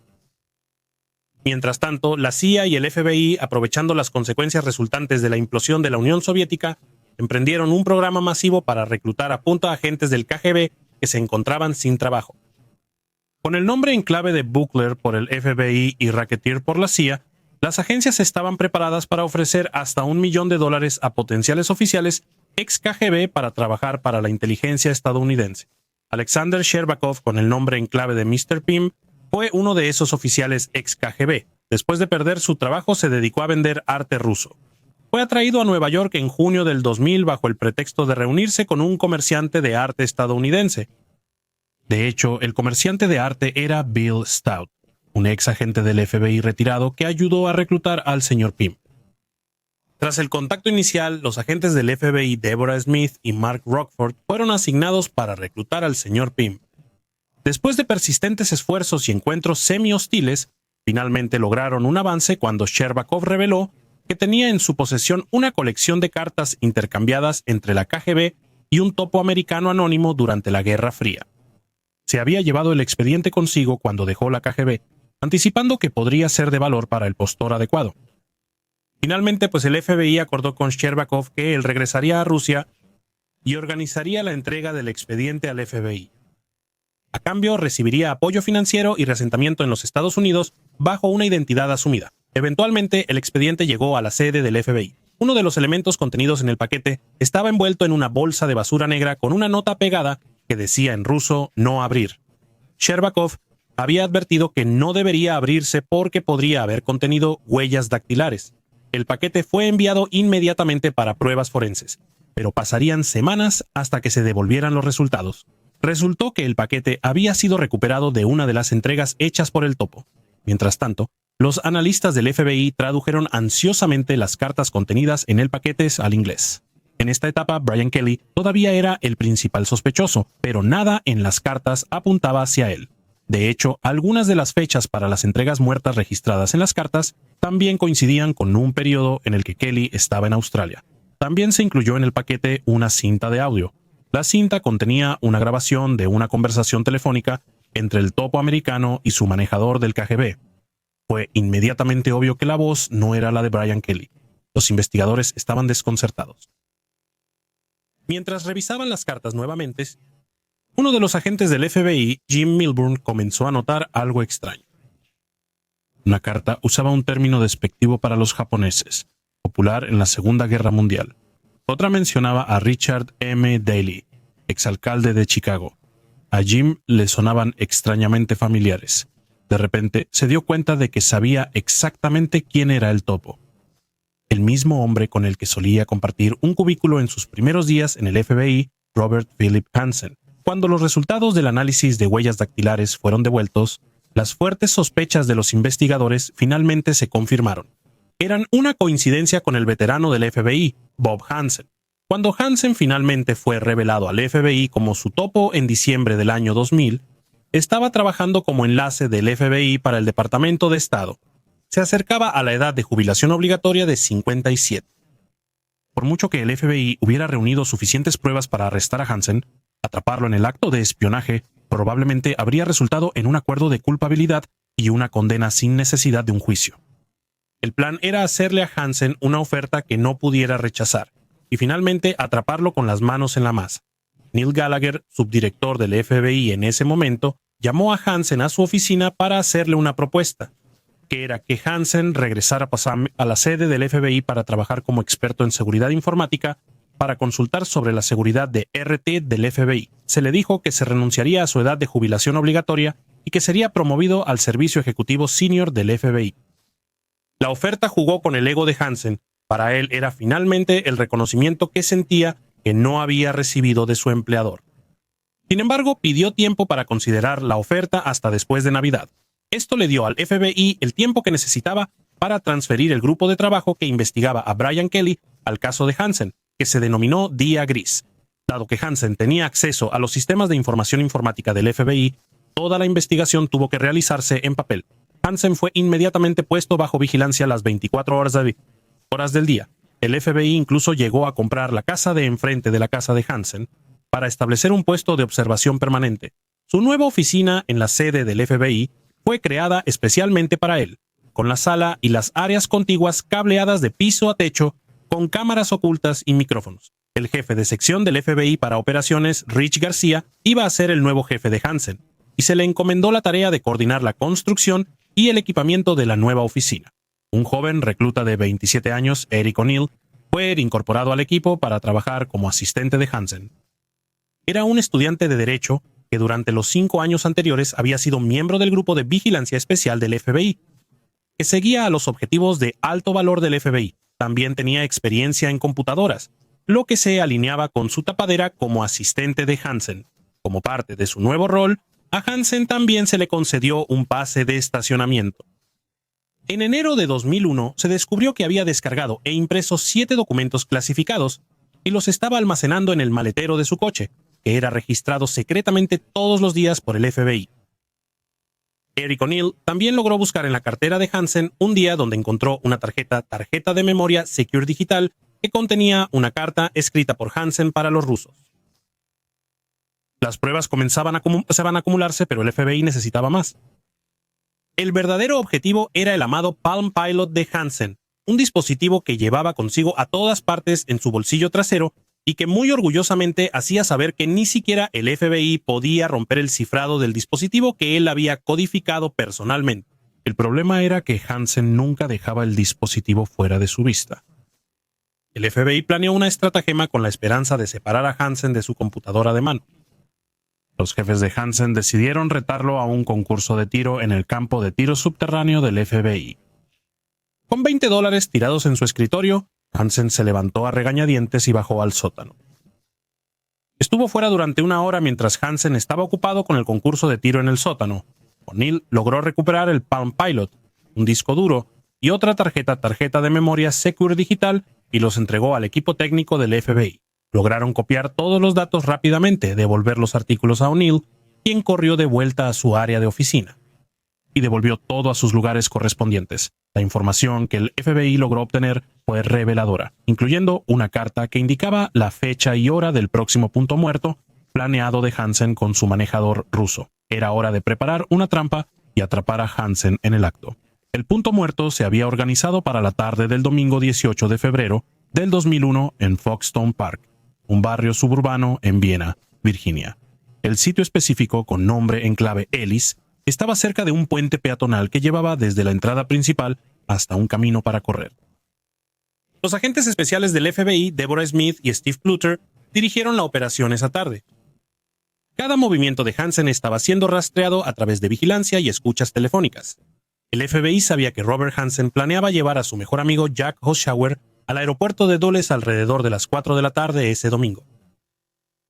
Mientras tanto, la CIA y el FBI, aprovechando las consecuencias resultantes de la implosión de la Unión Soviética, emprendieron un programa masivo para reclutar a punta agentes del KGB que se encontraban sin trabajo. Con el nombre en clave de Buckler por el FBI y Racketeer por la CIA, las agencias estaban preparadas para ofrecer hasta $1 millón a potenciales oficiales ex-KGB para trabajar para la inteligencia estadounidense. Alexander Sherbakov, con el nombre en clave de Mr. Pym, fue uno de esos oficiales ex-KGB. Después de perder su trabajo, se dedicó a vender arte ruso. Fue atraído a Nueva York en junio del 2000 bajo el pretexto de reunirse con un comerciante de arte estadounidense. De hecho, el comerciante de arte era Bill Stout, un ex agente del FBI retirado que ayudó a reclutar al señor Pym. Tras el contacto inicial, los agentes del FBI Deborah Smith y Mark Rockford fueron asignados para reclutar al señor Pym. Después de persistentes esfuerzos y encuentros semi-hostiles, finalmente lograron un avance cuando Sherbakov reveló que tenía en su posesión una colección de cartas intercambiadas entre la KGB y un topo americano anónimo durante la Guerra Fría. Se había llevado el expediente consigo cuando dejó la KGB, anticipando que podría ser de valor para el postor adecuado. Finalmente, el FBI acordó con Sherbakov que él regresaría a Rusia y organizaría la entrega del expediente al FBI. A cambio, recibiría apoyo financiero y reasentamiento en los Estados Unidos bajo una identidad asumida. Eventualmente, el expediente llegó a la sede del FBI. Uno de los elementos contenidos en el paquete estaba envuelto en una bolsa de basura negra con una nota pegada que decía en ruso "no abrir". Sherbakov había advertido que no debería abrirse porque podría haber contenido huellas dactilares. El paquete fue enviado inmediatamente para pruebas forenses, pero pasarían semanas hasta que se devolvieran los resultados. Resultó que el paquete había sido recuperado de una de las entregas hechas por el topo. Mientras tanto, los analistas del FBI tradujeron ansiosamente las cartas contenidas en el paquete al inglés. En esta etapa, Brian Kelly todavía era el principal sospechoso, pero nada en las cartas apuntaba hacia él. De hecho, algunas de las fechas para las entregas muertas registradas en las cartas también coincidían con un periodo en el que Kelly estaba en Australia. También se incluyó en el paquete una cinta de audio. La cinta contenía una grabación de una conversación telefónica entre el topo americano y su manejador del KGB. Fue inmediatamente obvio que la voz no era la de Brian Kelly. Los investigadores estaban desconcertados. Mientras revisaban las cartas nuevamente, uno de los agentes del FBI, Jim Milburn, comenzó a notar algo extraño. Una carta usaba un término despectivo para los japoneses, popular en la Segunda Guerra Mundial. Otra mencionaba a Richard M. Daley, exalcalde de Chicago. A Jim le sonaban extrañamente familiares. De repente se dio cuenta de que sabía exactamente quién era el topo. El mismo hombre con el que solía compartir un cubículo en sus primeros días en el FBI, Robert Philip Hansen. Cuando los resultados del análisis de huellas dactilares fueron devueltos, las fuertes sospechas de los investigadores finalmente se confirmaron. Eran una coincidencia con el veterano del FBI, Bob Hansen. Cuando Hansen finalmente fue revelado al FBI como su topo en diciembre del año 2000, estaba trabajando como enlace del FBI para el Departamento de Estado. Se acercaba a la edad de jubilación obligatoria de 57. Por mucho que el FBI hubiera reunido suficientes pruebas para arrestar a Hansen, atraparlo en el acto de espionaje probablemente habría resultado en un acuerdo de culpabilidad y una condena sin necesidad de un juicio. El plan era hacerle a Hansen una oferta que no pudiera rechazar, y finalmente atraparlo con las manos en la masa. Neil Gallagher, subdirector del FBI en ese momento, llamó a Hansen a su oficina para hacerle una propuesta, que era que Hansen regresara a la sede del FBI para trabajar como experto en seguridad informática para consultar sobre la seguridad de RT del FBI. Se le dijo que se renunciaría a su edad de jubilación obligatoria y que sería promovido al servicio ejecutivo senior del FBI. La oferta jugó con el ego de Hansen. Para él era finalmente el reconocimiento que sentía que no había recibido de su empleador. Sin embargo, pidió tiempo para considerar la oferta hasta después de Navidad. Esto le dio al FBI el tiempo que necesitaba para transferir el grupo de trabajo que investigaba a Brian Kelly al caso de Hansen, que se denominó Día Gris. Dado que Hansen tenía acceso a los sistemas de información informática del FBI, toda la investigación tuvo que realizarse en papel. Hansen fue inmediatamente puesto bajo vigilancia las 24 horas del día. El FBI incluso llegó a comprar la casa de enfrente de la casa de Hansen para establecer un puesto de observación permanente. Su nueva oficina en la sede del FBI fue creada especialmente para él, con la sala y las áreas contiguas cableadas de piso a techo, con cámaras ocultas y micrófonos. El jefe de sección del FBI para operaciones, Rich García, iba a ser el nuevo jefe de Hansen, y se le encomendó la tarea de coordinar la construcción y el equipamiento de la nueva oficina. Un joven recluta de 27 años, Eric O'Neill, fue incorporado al equipo para trabajar como asistente de Hansen. Era un estudiante de Derecho que durante los 5 años anteriores había sido miembro del grupo de vigilancia especial del FBI, que seguía a los objetivos de alto valor del FBI. También tenía experiencia en computadoras, lo que se alineaba con su tapadera como asistente de Hansen. Como parte de su nuevo rol, a Hansen también se le concedió un pase de estacionamiento. En enero de 2001 se descubrió que había descargado e impreso 7 documentos clasificados y los estaba almacenando en el maletero de su coche, que era registrado secretamente todos los días por el FBI. Eric O'Neill también logró buscar en la cartera de Hansen un día donde encontró una tarjeta de memoria Secure Digital que contenía una carta escrita por Hansen para los rusos. Las pruebas comenzaban a acumularse, pero el FBI necesitaba más. El verdadero objetivo era el amado Palm Pilot de Hansen, un dispositivo que llevaba consigo a todas partes en su bolsillo trasero y que muy orgullosamente hacía saber que ni siquiera el FBI podía romper el cifrado del dispositivo que él había codificado personalmente. El problema era que Hansen nunca dejaba el dispositivo fuera de su vista. El FBI planeó una estratagema con la esperanza de separar a Hansen de su computadora de mano. Los jefes de Hansen decidieron retarlo a un concurso de tiro en el campo de tiro subterráneo del FBI. Con $20 tirados en su escritorio, Hansen se levantó a regañadientes y bajó al sótano. Estuvo fuera durante una hora mientras Hansen estaba ocupado con el concurso de tiro en el sótano. O'Neill logró recuperar el Palm Pilot, un disco duro y otra tarjeta de memoria Secure digital y los entregó al equipo técnico del FBI. Lograron copiar todos los datos rápidamente, devolver los artículos a O'Neill, quien corrió de vuelta a su área de oficina y devolvió todo a sus lugares correspondientes. La información que el FBI logró obtener fue reveladora, incluyendo una carta que indicaba la fecha y hora del próximo punto muerto planeado de Hansen con su manejador ruso. Era hora de preparar una trampa y atrapar a Hansen en el acto. El punto muerto se había organizado para la tarde del domingo 18 de febrero del 2001 en Foxstone Park, un barrio suburbano en Viena, Virginia. El sitio específico, con nombre en clave Ellis, estaba cerca de un puente peatonal que llevaba desde la entrada principal hasta un camino para correr. Los agentes especiales del FBI, Deborah Smith y Steve Pluter, dirigieron la operación esa tarde. Cada movimiento de Hansen estaba siendo rastreado a través de vigilancia y escuchas telefónicas. El FBI sabía que Robert Hansen planeaba llevar a su mejor amigo Jack Hoschauer al aeropuerto de Dulles alrededor de las 4 de la tarde ese domingo.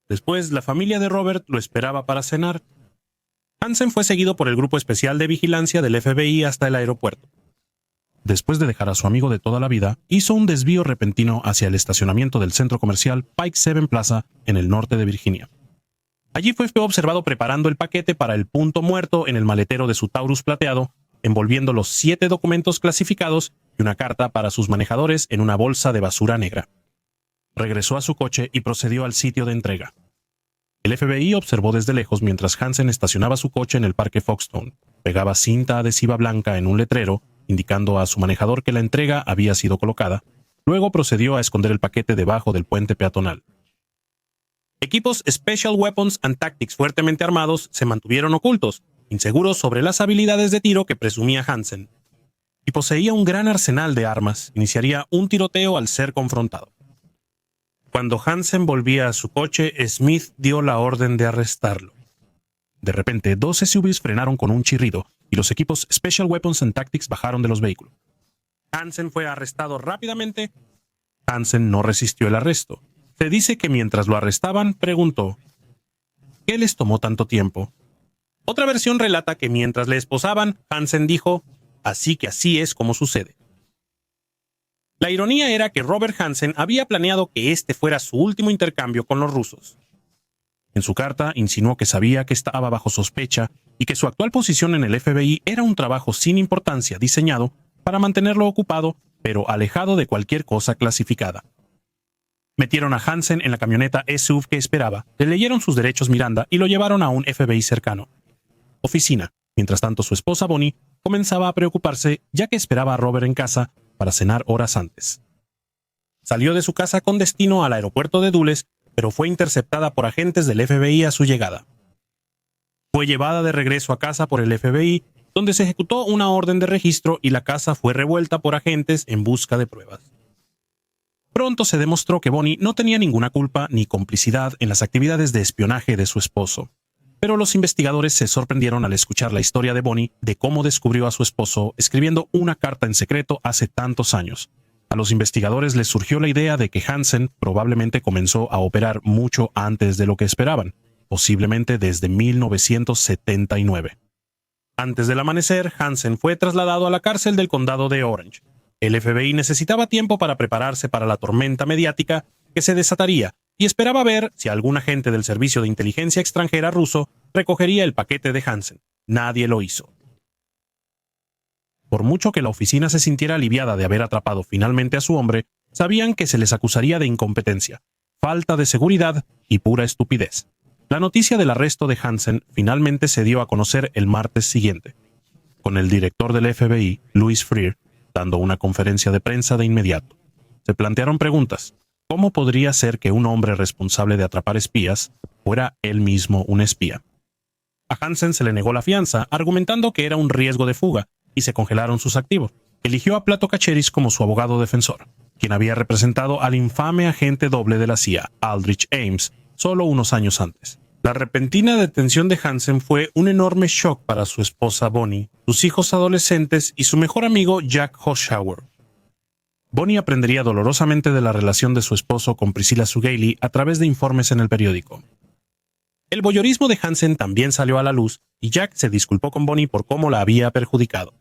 Después, la familia de Robert lo esperaba para cenar. Hansen fue seguido por el grupo especial de vigilancia del FBI hasta el aeropuerto. Después de dejar a su amigo de toda la vida, hizo un desvío repentino hacia el estacionamiento del centro comercial Pike 7 Plaza en el norte de Virginia. Allí fue observado preparando el paquete para el punto muerto en el maletero de su Taurus plateado, envolviendo los 7 documentos clasificados y una carta para sus manejadores en una bolsa de basura negra. Regresó a su coche y procedió al sitio de entrega. El FBI observó desde lejos mientras Hansen estacionaba su coche en el parque Foxstone. Pegaba cinta adhesiva blanca en un letrero, indicando a su manejador que la entrega había sido colocada. Luego procedió a esconder el paquete debajo del puente peatonal. Equipos Special Weapons and Tactics fuertemente armados se mantuvieron ocultos, inseguros sobre las habilidades de tiro que presumía Hansen. Y poseía un gran arsenal de armas. Iniciaría un tiroteo al ser confrontado. Cuando Hansen volvía a su coche, Smith dio la orden de arrestarlo. De repente, 2 SUVs frenaron con un chirrido y los equipos Special Weapons and Tactics bajaron de los vehículos. Hansen fue arrestado rápidamente. Hansen no resistió el arresto. Se dice que mientras lo arrestaban, preguntó: ¿qué les tomó tanto tiempo? Otra versión relata que mientras le esposaban, Hansen dijo: así que así es como sucede. La ironía era que Robert Hansen había planeado que este fuera su último intercambio con los rusos. En su carta insinuó que sabía que estaba bajo sospecha y que su actual posición en el FBI era un trabajo sin importancia diseñado para mantenerlo ocupado, pero alejado de cualquier cosa clasificada. Metieron a Hansen en la camioneta SUV que esperaba, le leyeron sus derechos Miranda y lo llevaron a un FBI cercano. Oficina. Mientras tanto, su esposa Bonnie comenzaba a preocuparse ya que esperaba a Robert en casa para cenar horas antes. Salió de su casa con destino al aeropuerto de Dulles, pero fue interceptada por agentes del FBI a su llegada. Fue llevada de regreso a casa por el FBI, donde se ejecutó una orden de registro y la casa fue revuelta por agentes en busca de pruebas. Pronto se demostró que Bonnie no tenía ninguna culpa ni complicidad en las actividades de espionaje de su esposo. Pero los investigadores se sorprendieron al escuchar la historia de Bonnie de cómo descubrió a su esposo escribiendo una carta en secreto hace tantos años. A los investigadores les surgió la idea de que Hansen probablemente comenzó a operar mucho antes de lo que esperaban, posiblemente desde 1979. Antes del amanecer, Hansen fue trasladado a la cárcel del condado de Orange. El FBI necesitaba tiempo para prepararse para la tormenta mediática que se desataría y esperaba ver si algún agente del Servicio de Inteligencia Extranjera ruso recogería el paquete de Hansen. Nadie lo hizo. Por mucho que la oficina se sintiera aliviada de haber atrapado finalmente a su hombre, sabían que se les acusaría de incompetencia, falta de seguridad y pura estupidez. La noticia del arresto de Hansen finalmente se dio a conocer el martes siguiente, con el director del FBI, Louis Freer, dando una conferencia de prensa de inmediato. Se plantearon preguntas. ¿Cómo podría ser que un hombre responsable de atrapar espías fuera él mismo un espía? A Hansen se le negó la fianza, argumentando que era un riesgo de fuga, y se congelaron sus activos. Eligió a Plato Kacheris como su abogado defensor, quien había representado al infame agente doble de la CIA, Aldrich Ames, solo unos años antes. La repentina detención de Hansen fue un enorme shock para su esposa Bonnie, sus hijos adolescentes y su mejor amigo Jack Hoschauer. Bonnie aprendería dolorosamente de la relación de su esposo con Priscilla Sugaily a través de informes en el periódico. El voyeurismo de Hansen también salió a la luz y Jack se disculpó con Bonnie por cómo la había perjudicado.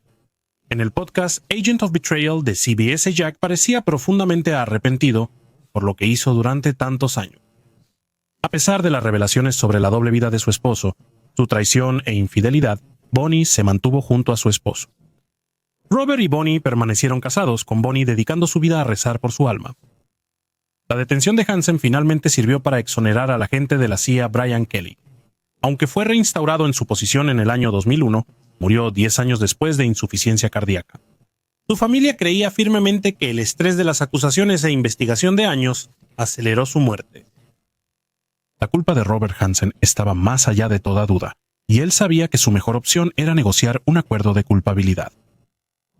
En el podcast Agent of Betrayal de CBS, Jack parecía profundamente arrepentido por lo que hizo durante tantos años. A pesar de las revelaciones sobre la doble vida de su esposo, su traición e infidelidad, Bonnie se mantuvo junto a su esposo. Robert y Bonnie permanecieron casados, con Bonnie dedicando su vida a rezar por su alma. La detención de Hansen finalmente sirvió para exonerar al agente de la CIA Brian Kelly. Aunque fue reinstaurado en su posición en el año 2001, murió 10 años después de insuficiencia cardíaca. Su familia creía firmemente que el estrés de las acusaciones e investigación de años aceleró su muerte. La culpa de Robert Hansen estaba más allá de toda duda, y él sabía que su mejor opción era negociar un acuerdo de culpabilidad.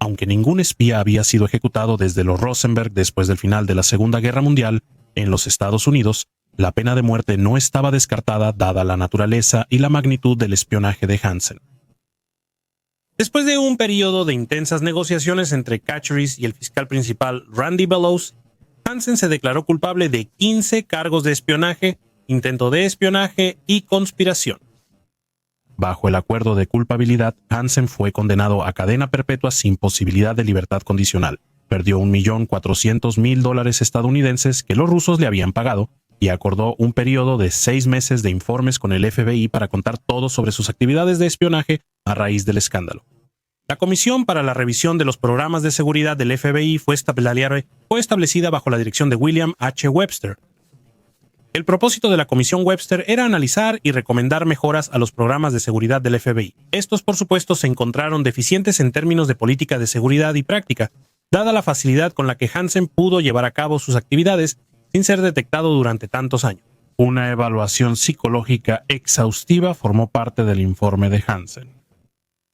Aunque ningún espía había sido ejecutado desde los Rosenberg después del final de la Segunda Guerra Mundial, en los Estados Unidos, la pena de muerte no estaba descartada dada la naturaleza y la magnitud del espionaje de Hansen. Después de un periodo de intensas negociaciones entre Cacheris y el fiscal principal Randy Bellows, Hansen se declaró culpable de 15 cargos de espionaje, intento de espionaje y conspiración. Bajo el acuerdo de culpabilidad, Hansen fue condenado a cadena perpetua sin posibilidad de libertad condicional. Perdió $1.400.000 estadounidenses que los rusos le habían pagado y acordó un periodo de 6 meses de informes con el FBI para contar todo sobre sus actividades de espionaje a raíz del escándalo. La Comisión para la Revisión de los Programas de Seguridad del FBI fue establecida bajo la dirección de William H. Webster. El propósito de la Comisión Webster era analizar y recomendar mejoras a los programas de seguridad del FBI. Estos, por supuesto, se encontraron deficientes en términos de política de seguridad y práctica, dada la facilidad con la que Hansen pudo llevar a cabo sus actividades sin ser detectado durante tantos años. Una evaluación psicológica exhaustiva formó parte del informe de Hansen.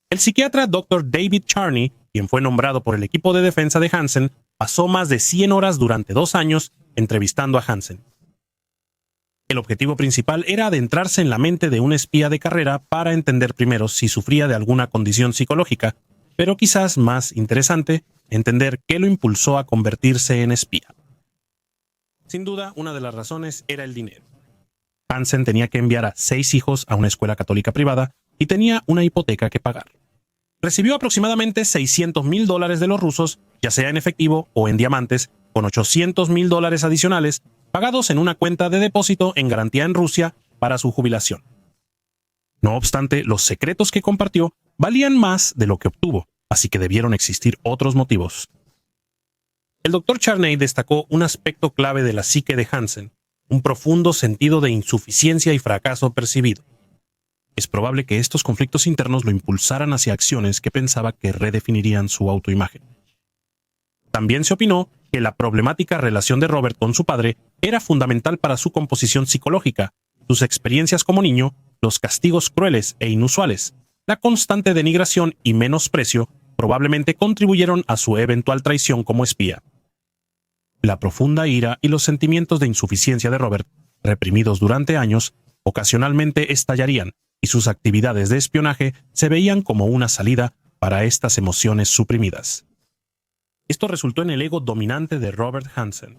El psiquiatra Dr. David Charney, quien fue nombrado por el equipo de defensa de Hansen, pasó más de 100 horas durante 2 años entrevistando a Hansen. El objetivo principal era adentrarse en la mente de un espía de carrera para entender primero si sufría de alguna condición psicológica, pero quizás más interesante, entender qué lo impulsó a convertirse en espía. Sin duda, una de las razones era el dinero. Hansen tenía que enviar a 6 hijos a una escuela católica privada y tenía una hipoteca que pagar. Recibió aproximadamente $600.000 de los rusos, ya sea en efectivo o en diamantes, con $800.000 adicionales pagados en una cuenta de depósito en garantía en Rusia para su jubilación. No obstante, los secretos que compartió valían más de lo que obtuvo, así que debieron existir otros motivos. El Dr. Charney destacó un aspecto clave de la psique de Hansen, un profundo sentido de insuficiencia y fracaso percibido. Es probable que estos conflictos internos lo impulsaran hacia acciones que pensaba que redefinirían su autoimagen. También se opinó que la problemática relación de Robert con su padre era fundamental para su composición psicológica, sus experiencias como niño, los castigos crueles e inusuales, la constante denigración y menosprecio probablemente contribuyeron a su eventual traición como espía. La profunda ira y los sentimientos de insuficiencia de Robert, reprimidos durante años, ocasionalmente estallarían y sus actividades de espionaje se veían como una salida para estas emociones suprimidas. Esto resultó en el ego dominante de Robert Hansen.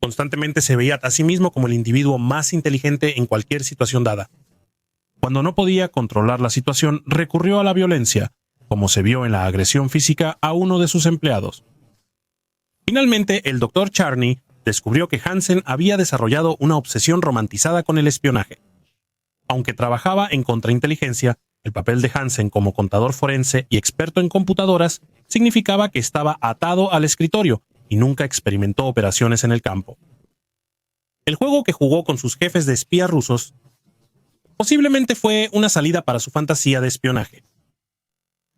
Constantemente se veía a sí mismo como el individuo más inteligente en cualquier situación dada. Cuando no podía controlar la situación, recurrió a la violencia, como se vio en la agresión física a uno de sus empleados. Finalmente, el Dr. Charney descubrió que Hansen había desarrollado una obsesión romantizada con el espionaje. Aunque trabajaba en contrainteligencia, el papel de Hansen como contador forense y experto en computadoras significaba que estaba atado al escritorio y nunca experimentó operaciones en el campo. El juego que jugó con sus jefes de espías rusos posiblemente fue una salida para su fantasía de espionaje.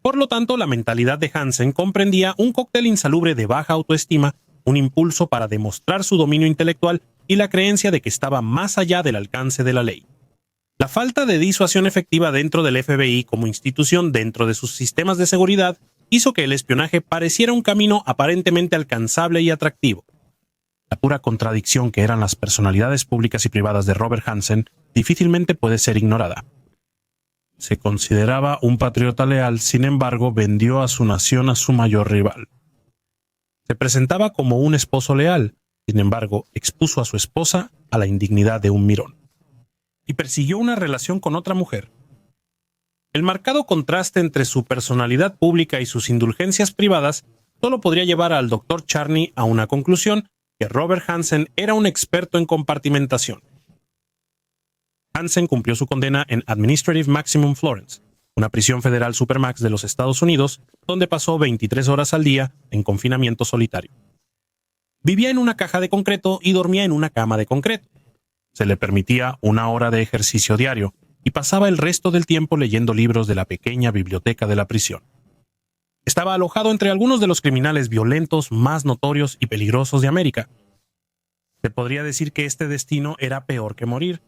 Por lo tanto, la mentalidad de Hansen comprendía un cóctel insalubre de baja autoestima, un impulso para demostrar su dominio intelectual y la creencia de que estaba más allá del alcance de la ley. La falta de disuasión efectiva dentro del FBI como institución dentro de sus sistemas de seguridad hizo que el espionaje pareciera un camino aparentemente alcanzable y atractivo. La pura contradicción que eran las personalidades públicas y privadas de Robert Hansen difícilmente puede ser ignorada. Se consideraba un patriota leal, sin embargo, vendió a su nación a su mayor rival. Se presentaba como un esposo leal, sin embargo, expuso a su esposa a la indignidad de un mirón y persiguió una relación con otra mujer. El marcado contraste entre su personalidad pública y sus indulgencias privadas solo podría llevar al Dr. Charney a una conclusión: que Robert Hansen era un experto en compartimentación. Hansen cumplió su condena en Administrative Maximum Florence, una prisión federal supermax de los Estados Unidos, donde pasó 23 horas al día en confinamiento solitario. Vivía en una caja de concreto y dormía en una cama de concreto. Se le permitía 1 hora de ejercicio diario y pasaba el resto del tiempo leyendo libros de la pequeña biblioteca de la prisión. Estaba alojado entre algunos de los criminales violentos más notorios y peligrosos de América. Se podría decir que este destino era peor que morir.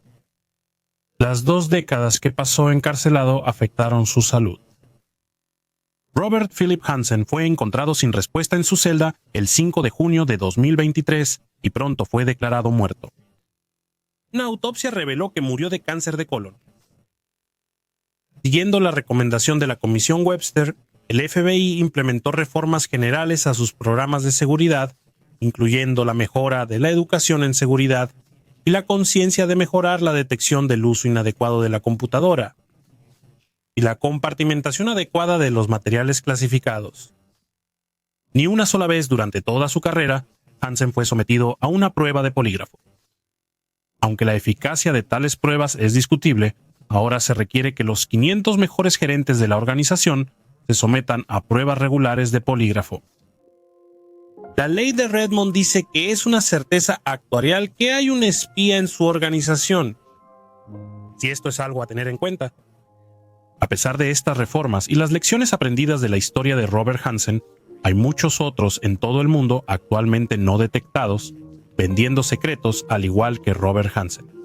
Las 2 décadas que pasó encarcelado afectaron su salud. Robert Philip Hansen fue encontrado sin respuesta en su celda el 5 de junio de 2023 y pronto fue declarado muerto. Una autopsia reveló que murió de cáncer de colon. Siguiendo la recomendación de la Comisión Webster, el FBI implementó reformas generales a sus programas de seguridad, incluyendo la mejora de la educación en seguridad y la conciencia de mejorar la detección del uso inadecuado de la computadora y la compartimentación adecuada de los materiales clasificados. Ni una sola vez durante toda su carrera, Hansen fue sometido a una prueba de polígrafo. Aunque la eficacia de tales pruebas es discutible, ahora se requiere que los 500 mejores gerentes de la organización se sometan a pruebas regulares de polígrafo. La ley de Redmond dice que es una certeza actuarial que hay un espía en su organización. Si esto es algo a tener en cuenta. A pesar de estas reformas y las lecciones aprendidas de la historia de Robert Hansen, hay muchos otros en todo el mundo actualmente no detectados, vendiendo secretos al igual que Robert Hansen.